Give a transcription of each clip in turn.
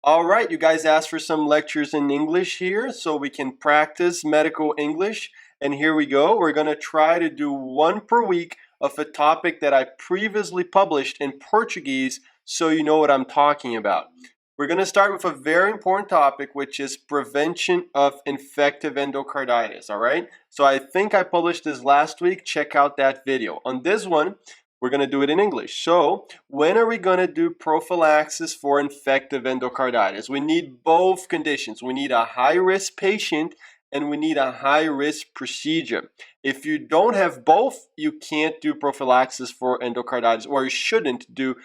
All right, you guys asked for some lectures in English here so we can practice medical English. And here we go. We're going to try to do one per week of a topic that I previously published in Portuguese so you know what I'm talking about. We're going to start with a very important topic, which is prevention of infective endocarditis, all right? So I think I published this last week. Check out that video. On this one, we're going to do it in English. So when are we going to do prophylaxis for infective endocarditis? We need both conditions. We need a high-risk patient and we need a high-risk procedure. If you don't have both, you can't do prophylaxis for endocarditis, or you shouldn't do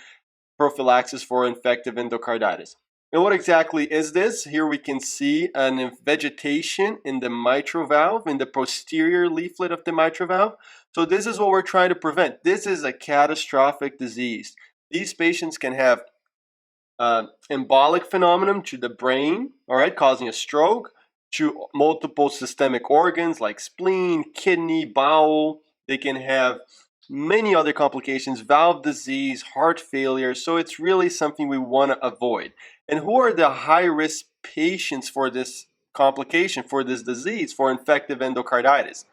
prophylaxis for infective endocarditis. And what exactly is this? Here we can see a vegetation in the mitral valve, in the posterior leaflet of the mitral valve. So this is what we're trying to prevent. This is a catastrophic disease. These patients can have embolic phenomenon to the brain, all right, causing a stroke, to multiple systemic organs like spleen, kidney, bowel. They can have many other complications, valve disease, heart failure. So it's really something we want to avoid. And who are the high-risk patients for this complication, for this disease, for infective endocarditis?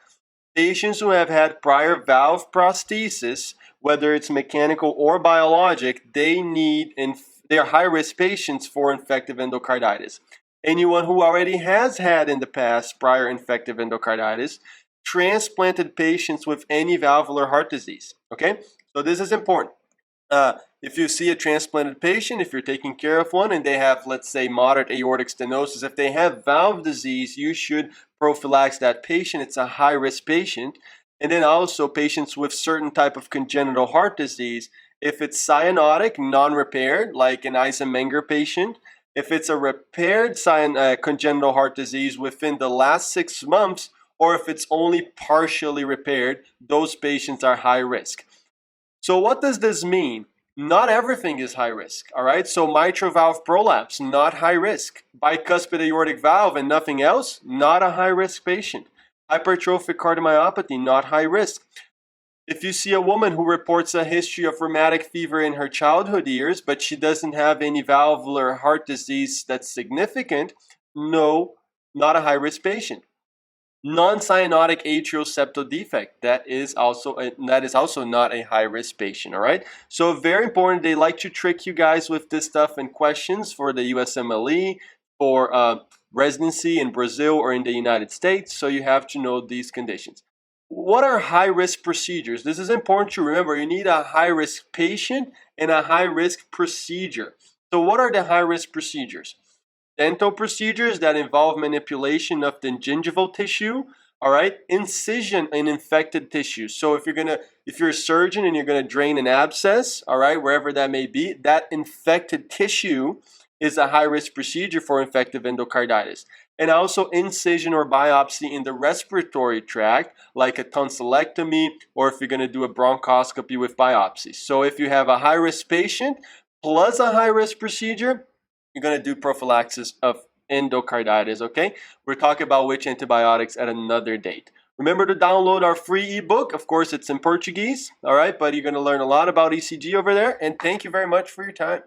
Patients who have had prior valve prosthesis, whether it's mechanical or biologic, they're high-risk patients for infective endocarditis. Anyone who already has had in the past prior infective endocarditis, transplanted patients with any valvular heart disease, okay? So this is important. If you see a transplanted patient, if you're taking care of one and they have, let's say, moderate aortic stenosis, if they have valve disease, you should prophylax that patient. It's a high-risk patient. And then also patients with certain type of congenital heart disease, if it's cyanotic, non-repaired, like an Eisenmenger patient, if it's a repaired congenital heart disease within the last 6 months, or if it's only partially repaired, those patients are high risk. So what does this mean? Not everything is high risk, all right? So mitral valve prolapse, not high risk. Bicuspid aortic valve and nothing else, not a high risk patient. Hypertrophic cardiomyopathy, not high risk. If you see a woman who reports a history of rheumatic fever in her childhood years, but she doesn't have any valvular heart disease that's significant, no, not a high risk patient. Non-cyanotic atrial septal defect, that is also not a high-risk patient, all right? So very important, they like to trick you guys with this stuff and questions for the USMLE, for residency in Brazil or in the United States, so you have to know these conditions. What are high-risk procedures? This is important to remember. You need a high-risk patient and a high-risk procedure. So what are the high-risk procedures? Dental procedures that involve manipulation of the gingival tissue, all right? Incision in infected tissue. So if you're a surgeon and you're gonna drain an abscess, all right, wherever that may be, that infected tissue is a high-risk procedure for infective endocarditis. And also incision or biopsy in the respiratory tract, like a tonsillectomy, or if you're gonna do a bronchoscopy with biopsy. So if you have a high-risk patient plus a high-risk procedure, you're going to do prophylaxis of endocarditis, okay? We're talking about which antibiotics at another date. Remember to download our free ebook. Of course, it's in Portuguese, all right? But you're going to learn a lot about ECG over there. And thank you very much for your time.